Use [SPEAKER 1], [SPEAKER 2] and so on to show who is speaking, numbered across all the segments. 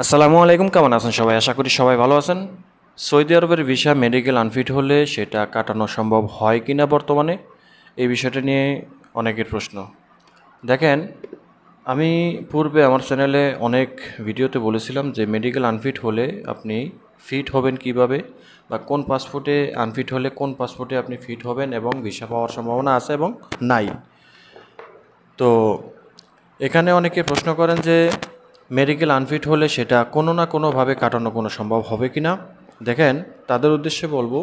[SPEAKER 1] আসসালামু আলাইকুম, কেমন আছেন সবাই? আশা করি সবাই ভালো আছেন। সৌদি আরবের ভিসা মেডিকেল আনফিট হলে সেটা কাটানো সম্ভব হয় কি না বর্তমানে, এই বিষয়টা নিয়ে অনেকের প্রশ্ন। দেখেন, আমি পূর্বে আমার চ্যানেলে অনেক ভিডিওতে বলেছিলাম যে মেডিকেল আনফিট হলে আপনি ফিট হবেন কিভাবে, বা কোন পাসপোর্টে আনফিট হলে কোন পাসপোর্টে আপনি ফিট হবেন এবং ভিসা পাওয়ার সম্ভাবনা আছে এবং নাই। তো এখানে অনেকে প্রশ্ন করেন যে মেডিকেল আনফিট হলে সেটা কোনো না কোনোভাবে কাটানো কোনো সম্ভব হবে কি না। দেখেন, তাদের উদ্দেশ্যে বলবো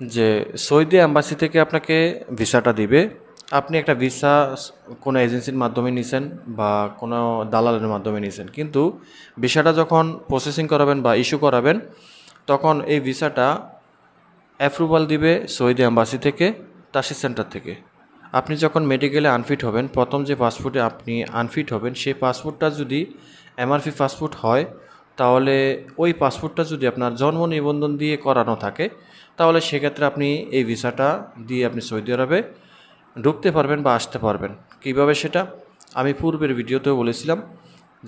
[SPEAKER 1] যে সৌদি অ্যাম্বাসি থেকে আপনাকে ভিসাটা দিবে। আপনি একটা ভিসা কোনো এজেন্সির মাধ্যমে নিছেন বা কোনো দালালের মাধ্যমে নিছেন, কিন্তু ভিসাটা যখন প্রসেসিং করাবেন বা ইস্যু করাবেন, তখন এই ভিসাটা অ্যাপ্রুভাল দিবে সৌদি অ্যাম্বাসি থেকে, তাসিস সেন্টার থেকে। আপনি যখন মেডিকেলে আনফিট হবেন, প্রথম যে পাসপোর্টে আপনি আনফিট হবেন, সেই পাসপোর্টটা যদি এমআরপি পাসপোর্ট হয়, তাহলে ওই পাসপোর্টটা যদি আপনার জন্ম নিবন্ধন দিয়ে করানো থাকে, তাহলে সেক্ষেত্রে আপনি এই ভিসাটা দিয়ে আপনি সৌদি আরবে ঢুকতে পারবেন বা আসতে পারবেন। কীভাবে সেটা আমি পূর্বের ভিডিওতেও বলেছিলাম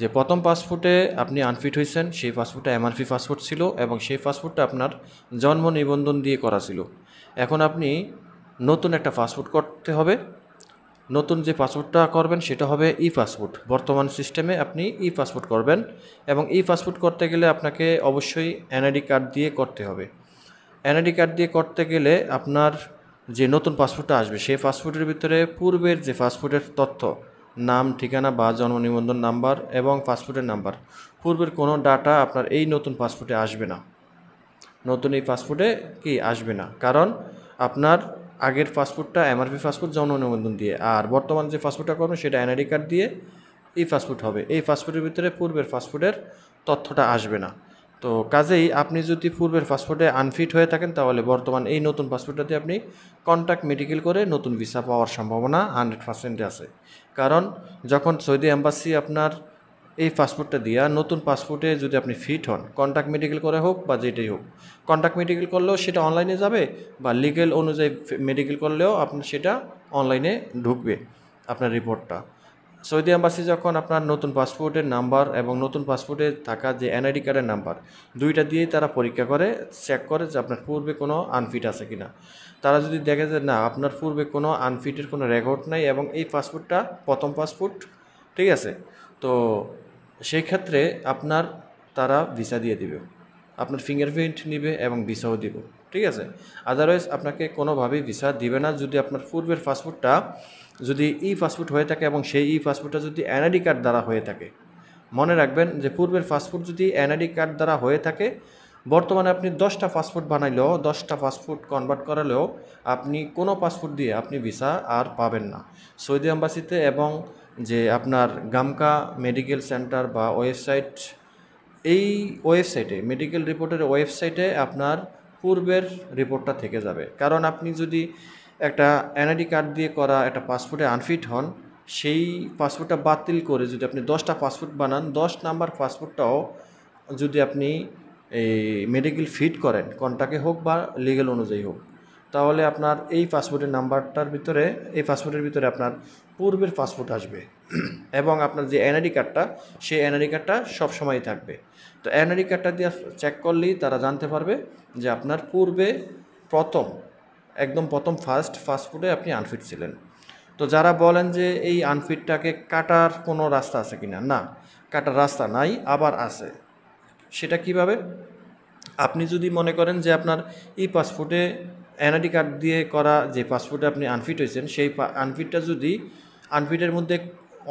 [SPEAKER 1] যে প্রথম পাসপোর্টে আপনি আনফিট হয়েছেন, সেই পাসপোর্টটা এমআরপি পাসপোর্ট ছিল এবং সেই পাসপোর্টটা আপনার জন্ম নিবন্ধন দিয়ে করা ছিল। এখন আপনি নতুন একটা পাসপোর্ট করতে হবে। নতুন যে পাসপোর্টটা করবেন সেটা হবে ই পাসপোর্ট। বর্তমান সিস্টেমে আপনি ই পাসপোর্ট করবেন এবং ই পাসপোর্ট করতে গেলে আপনাকে অবশ্যই এনআইডি কার্ড দিয়ে করতে হবে। এনআইডি কার্ড দিয়ে করতে গেলে আপনার যে নতুন পাসপোর্টটা আসবে, সেই পাসপোর্টের ভিতরে পূর্বের যে পাসপোর্টের তথ্য, নাম, ঠিকানা বা জন্ম নিবন্ধন নাম্বার এবং পাসপোর্টের নাম্বার, পূর্বের কোনো ডাটা আপনার এই নতুন পাসপোর্টে আসবে না। নতুন এই পাসপোর্টে কি আসবে না, কারণ আপনার আগের পাসপোর্টটা এমআরপি পাসপোর্ট জন্ম নিবন্ধন দিয়ে, আর বর্তমান যে পাসপোর্টটা করবেন সেটা এনআইডি কার্ড দিয়ে এই পাসপোর্ট হবে। এই পাসপোর্টের ভিতরে পূর্বের পাসপোর্টের তথ্যটা আসবে না। তো কাজেই আপনি যদি পূর্বের পাসপোর্টে আনফিট হয়ে থাকেন, তাহলে বর্তমান এই নতুন পাসপোর্টটাতে আপনি কন্ট্যাক্ট মেডিকেল করে নতুন ভিসা পাওয়ার সম্ভাবনা 100% আছে। কারণ যখন সৌদি অ্যাম্বাসি আপনার এই পাসপোর্টটা দিয়া নতুন পাসপোর্টে যদি আপনি ফিট হন, কন্ট্যাক্ট মেডিকেল করে হোক বা যেটাই হোক, কন্ট্যাক্ট মেডিকেল করলেও সেটা অনলাইনে যাবে, বা লিগেল অনুযায়ী মেডিকেল করলেও আপনার সেটা অনলাইনে ঢুকবে আপনার রিপোর্টটা। সৌদি অ্যাম্বাসি যখন আপনার নতুন পাসপোর্টের নাম্বার এবং নতুন পাসপোর্টে থাকা যে এনআইডি কার্ডের নাম্বার, দুইটা দিয়েই তারা পরীক্ষা করে, চেক করে যে আপনার পূর্বে কোনো আনফিট আছে কিনা। তারা যদি দেখে যে না, আপনার পূর্বে কোনো আনফিটের কোনো রেকর্ড নাই এবং এই পাসপোর্টটা প্রথম পাসপোর্ট, ঠিক আছে, তো সেই ক্ষেত্রে আপনার তারা ভিসা দিয়ে দিবে, আপনার ফিঙ্গারপ্রিন্ট নিবে এবং ভিসাও দিব, ঠিক আছে। আদারওয়াইজ আপনাকে কোনোভাবেই ভিসা দিবে না যদি আপনার পূর্বের পাসপোর্টটা যদি ই পাসপোর্ট হয়ে থাকে এবং সেই ই পাসপোর্টটা যদি এনআইডি কার্ড দ্বারা হয়ে থাকে। মনে রাখবেন যে পূর্বের পাসপোর্ট যদি এনআইডি কার্ড দ্বারা হয়ে থাকে, বর্তমানে আপনি 10টা পাসপোর্ট বানাইলেও, 10টা পাসপোর্ট কনভার্ট করালেও আপনি কোনো পাসপোর্ট দিয়ে আপনি ভিসা আর পাবেন না সৌদি অ্যাম্বাসিতে। এবং যে আপনার গামকা মেডিকেল সেন্টার বা ওয়েবসাইট, এই ওয়েবসাইটে মেডিকেল রিপোর্টের ওয়েবসাইটে আপনার পূর্বের রিপোর্টটা থেকে যাবে। কারণ আপনি যদি একটা এনআইডি কার্ড দিয়ে করা একটা পাসপোর্টে আনফিট হন, সেই পাসপোর্টটা বাতিল করে যদি আপনি 10টা পাসপোর্ট বানান, 10 নাম্বার পাসপোর্টটাও যদি আপনি এই মেডিকেল ফিট করেন, কন্ট্রাক্টে হোক বা লিগ্যাল অনুযায়ী হোক, তাহলে আপনার এই পাসপোর্টের নাম্বারটার ভিতরে, এই পাসপোর্টের ভিতরে আপনার পূর্বের পাসপোর্ট আসবে এবং আপনার যে এনআইডি কার্ডটা, সেই এনআইডি কার্ডটা সবসময়ই থাকবে। তো এনআইডি কার্ডটা দিয়ে চেক করলেই তারা জানতে পারবে যে আপনার পূর্বে প্রথম, একদম প্রথম ফার্স্ট পাসপোর্টে আপনি আনফিট ছিলেন। তো যারা বলেন যে এই আনফিটটাকে কাটার কোনো রাস্তা আছে কিনা, না, কাটার রাস্তা নাই, আবার আছে। সেটা কিভাবে? আপনি যদি মনে করেন যে আপনার এই পাসপোর্টে এনআইডি কার্ড দিয়ে করা যে পাসপোর্টে আপনি আনফিট হয়েছেন, সেই আনফিটটা যদি, আনফিটের মধ্যে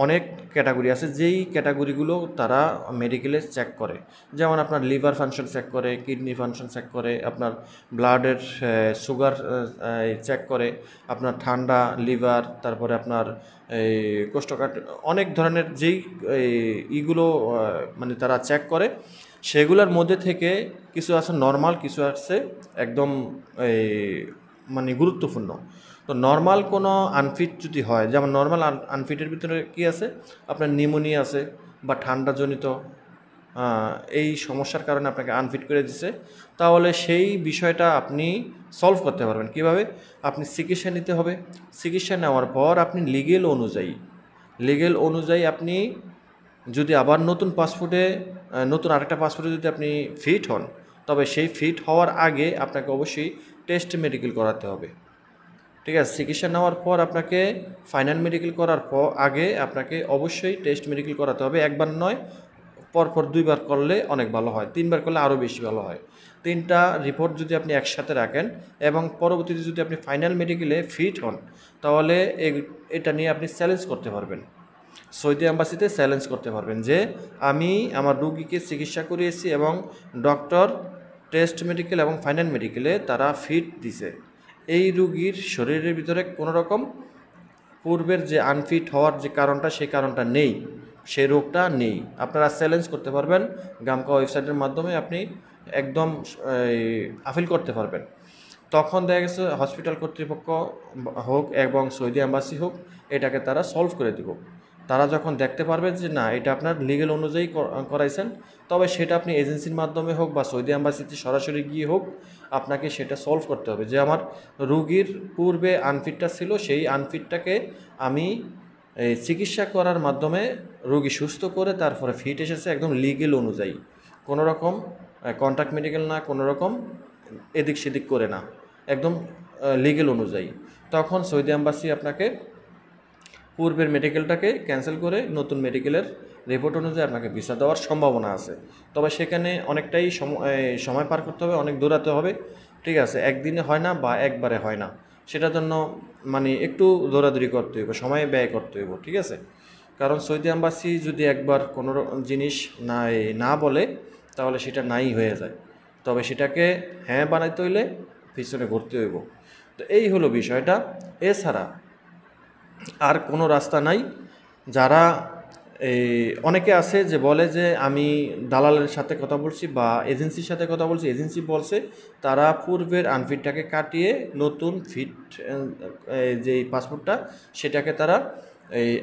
[SPEAKER 1] অনেক ক্যাটাগরি আছে, যেই ক্যাটাগরিগুলো তারা মেডিকেলে চেক করে। যেমন আপনার লিভার ফাংশন চেক করে, কিডনি ফাংশন চেক করে, আপনার ব্লাডের সুগার চেক করে, আপনার ঠান্ডা লিভার, তারপরে আপনার এই কোষ্ঠকাঠ, অনেক ধরনের যেই ইগুলো মানে তারা চেক করে, সেগুলোর মধ্যে থেকে কিছু আছে নর্মাল, কিছু আছে একদম এই মানে গুরুত্বপূর্ণ। তো নর্মাল কোনো আনফিট যদি হয়, যেমন নর্মাল আনফিটের ভিতরে কি আছে, আপনার নিউমোনিয়া আছে বা ঠান্ডাজনিত এই সমস্যার কারণে আপনাকে আনফিট করে দিছে, তাহলে সেই বিষয়টা আপনি সলভ করতে পারবেন কিভাবে? আপনি চিকিৎসা নিতে হবে। চিকিৎসা নেওয়ার পর আপনি লিগেল অনুযায়ী আপনি যদি আবার নতুন পাসপোর্টে নতুন আরেকটা পাসপোর্টে যদি আপনি ফিট হন, তবে সেই ফিট হওয়ার আগে আপনাকে অবশ্যই টেস্ট মেডিকেল করাতে হবে। ঠিক আছে, চিকিৎসা নেওয়ার পর আপনাকে ফাইনাল মেডিকেল করার পর আগে আপনাকে অবশ্যই টেস্ট মেডিকেল করাতে হবে। একবার নয়, পরপর 2বার করলে অনেক ভালো হয়, 3বার করলে আরও বেশি ভালো হয়। 3টা রিপোর্ট যদি আপনি একসাথে রাখেন এবং পরবর্তীতে যদি আপনি ফাইনাল মেডিকেলে ফিট হন, তাহলে এটা নিয়ে আপনি চ্যালেঞ্জ করতে পারবেন, সৌদি অ্যাম্বাসিতে চ্যালেঞ্জ করতে পারবেন যে আমি আমার রুগীকে চিকিৎসা করিয়েছি এবং ডক্টর টেস্ট মেডিকেল এবং ফাইনাল মেডিকেলে তারা ফিট দিছে। এই রুগীর শরীরের ভিতরে কোনো রকম পূর্বের যে আনফিট হওয়ার যে কারণটা, সেই কারণটা নেই, সেই রোগটা নেই। আপনারা চ্যালেঞ্জ করতে পারবেন, গামকা ওয়েবসাইটের মাধ্যমে আপনি একদম আপিল করতে পারবেন। তখন দেখা গেছে হসপিটাল কর্তৃপক্ষ হোক এবং সৌদি অ্যাম্বাসি হোক, এটাকে তারা সলভ করে দিব। তারা যখন দেখতে পারবে যে না, এটা আপনার লিগেল অনুযায়ী করাইছেন, তবে সেটা আপনি এজেন্সির মাধ্যমে হোক বা সৌদি অ্যাম্বাসিতে সরাসরি গিয়ে হোক, আপনাকে সেটা সলভ করতে হবে যে আমার রুগীর পূর্বে আনফিটটা ছিল, সেই আনফিটটাকে আমি চিকিৎসা করার মাধ্যমে রুগী সুস্থ করে তারপরে ফিট এসেছে একদম লিগেল অনুযায়ী, কোনো রকম কন্ট্রাক্ট মেডিকেল না, কোনো রকম এদিক সেদিক করে না, একদম লিগেল অনুযায়ী। তখন সৌদি অ্যাম্বাসি আপনাকে পূর্বের মেডিকেলটাকে ক্যান্সেল করে নতুন মেডিকেলের রিপোর্ট অনুযায়ী আপনাকে ভিসা দেওয়ার সম্ভাবনা আছে। তবে সেখানে অনেকটাই সময় পার করতে হবে, অনেক দৌড়াতে হবে। ঠিক আছে, একদিনে হয় না বা একবারে হয় না, সেটার জন্য মানে একটু দৌড়াদৌড়ি করতে হইব, সময় ব্যয় করতে হইব। ঠিক আছে, কারণ সৌদি অ্যাম্বাসি যদি একবার কোনো জিনিস না বলে, তাহলে সেটা নাই হয়ে যায়। তবে সেটাকে হ্যাঁ বানাইতে হইলে পিছনে ঘুরতে হইব। তো এই হলো বিষয়টা। এছাড়া আর কোনো রাস্তা নাই। যারা অনেকে আছে যে বলে যে আমি দালালের সাথে কথা বলছি বা এজেন্সির সাথে কথা বলছি, এজেন্সি বলছে তারা পূর্বের আনফিটটাকে কাটিয়ে নতুন ফিট যে পাসপোর্টটা, সেটাকে তারা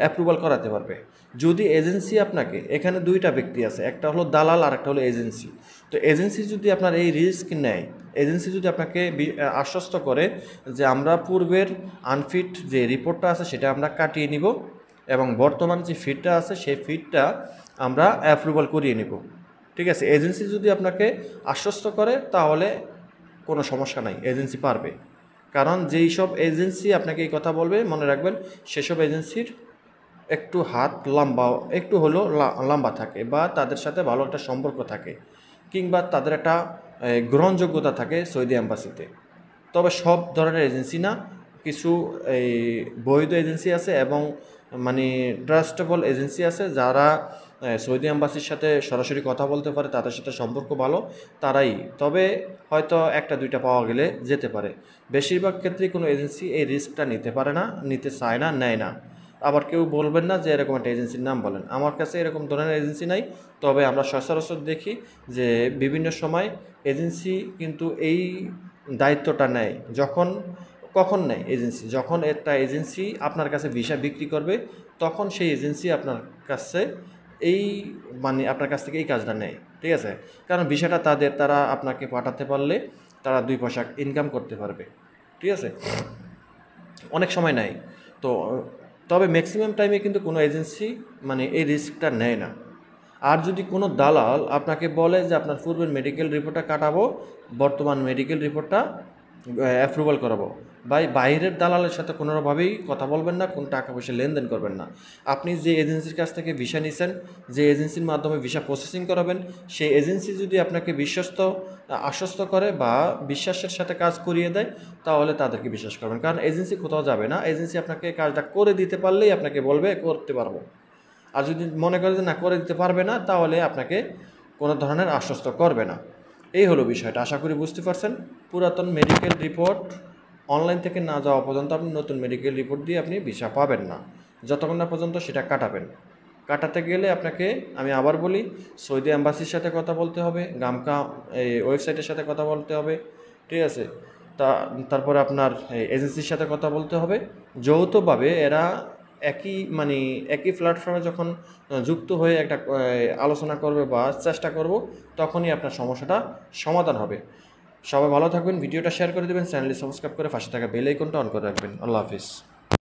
[SPEAKER 1] অ্যাপ্রুভাল করাতে পারবে। যদি এজেন্সি আপনাকে, এখানে 2টা ব্যক্তি আছে, একটা হলো দালাল আর একটা হলো এজেন্সি। তো এজেন্সি যদি আপনার এই রিস্ক নেয়, এজেন্সি যদি আপনাকে আশ্বস্ত করে যে আমরা পূর্বের আনফিট যে রিপোর্টটা আছে সেটা আমরা কাটিয়ে নিব এবং বর্তমান যে ফিটটা আছে সেই ফিটটা আমরা অ্যাপ্রুভাল করিয়ে নিব। ঠিক আছে, এজেন্সি যদি আপনাকে আশ্বস্ত করে তাহলে কোনো সমস্যা নাই, এজেন্সি পারবে। কারণ যেই সব এজেন্সি আপনাকে এই কথা বলবে, মনে রাখবেন সেসব এজেন্সির একটু হাত লম্বা, একটু হলেও লম্বা থাকে বা তাদের সাথে ভালো একটা সম্পর্ক থাকে, কিংবা তাদের একটা গ্রহণযোগ্যতা থাকে সৌদি অ্যাম্বাসিতে। তবে সব ধরনের এজেন্সি না, কিছু এই বৈধ এজেন্সি আছে এবং মানে ট্রাস্টেবল এজেন্সি আছে, যারা সৌদি অ্যাম্বাসির সাথে সরাসরি কথা বলতে পারে, তাদের সাথে সম্পর্ক ভালো, তারাই। তবে হয়তো 1টা 2টা পাওয়া গেলে যেতে পারে। বেশিরভাগ ক্ষেত্রেই কোনো এজেন্সি এই রিস্কটা নিতে পারে না, নিতে চায় না, নেয় না। আবার কেউ বলবেন না যে এরকম একটা এজেন্সির নাম বলেন, আমার কাছে এরকম ধরনের এজেন্সি নাই। তবে আমরা সচরাচর দেখি যে বিভিন্ন সময় এজেন্সি কিন্তু এই দায়িত্বটা নেয়। কখন নেয় এজেন্সি? যখন একটা এজেন্সি আপনার কাছে ভিসা বিক্রি করবে, তখন সেই এজেন্সি আপনার কাছে এই মানে আপনার কাছ থেকে এই কাজটা নেয়। ঠিক আছে, কারণ ভিসাটা তারা আপনাকে পাঠাতে পারলে তারা 2 পয়সা ইনকাম করতে পারবে। ঠিক আছে, অনেক সময় নেয়। তো তবে ম্যাক্সিমাম টাইমে কিন্তু কোনো এজেন্সি মানে এই রিস্কটা নেয় না। আর যদি কোনো দালাল আপনাকে বলে যে আপনার পূর্বের মেডিকেল রিপোর্টটা কাটাবো, বর্তমান মেডিকেল রিপোর্টটা অ্যাপ্রুভাল করাবো, বাইরের দালালের সাথে কোনোভাবেই কথা বলবেন না, কোনো টাকা পয়সা লেনদেন করবেন না। আপনি যে এজেন্সির কাছ থেকে ভিসা নিছেন, যে এজেন্সির মাধ্যমে ভিসা প্রসেসিং করাবেন, সেই এজেন্সি যদি আপনাকে আশ্বস্ত করে বা বিশ্বাসের সাথে কাজ করিয়ে দেয়, তাহলে তাদেরকে বিশ্বাস করবেন। কারণ এজেন্সি কোথাও যাবে না, এজেন্সি আপনাকে কাজটা করে দিতে পারলেই আপনাকে বলবে করতে পারবো। আর যদি মনে করে যে না, করে দিতে পারবে না, তাহলে আপনাকে কোনো ধরনের আশ্বস্ত করবে না। এই হলো বিষয়টা, আশা করি বুঝতে পারছেন। পুরাতন মেডিকেল রিপোর্ট অনলাইন থেকে না যাওয়া পর্যন্ত আপনি নতুন মেডিকেল রিপোর্ট দিয়ে আপনি ভিসা পাবেন না, যতক্ষণ না পর্যন্ত সেটা কাটাবেন। কাটাতে গেলে আপনাকে আমি আবার বলি, সৌদি অ্যাম্বাসির সাথে কথা বলতে হবে, গামকা এই ওয়েবসাইটের সাথে কথা বলতে হবে। ঠিক আছে, তারপরে আপনার এজেন্সির সাথে কথা বলতে হবে। যৌথভাবে এরা একই প্ল্যাটফর্মে যখন যুক্ত হয়ে একটা আলোচনা করবে বা চেষ্টা করব, তখনই আপনার সমস্যাটা সমাধান হবে। সবাই ভালো থাকবেন, ভিডিওটা শেয়ার করে দেবেন, চ্যানেলটি সাবস্ক্রাইব করে পাশে থাকা বেল আইকনটা অন করে রাখবেন। আল্লাহ হাফিজ।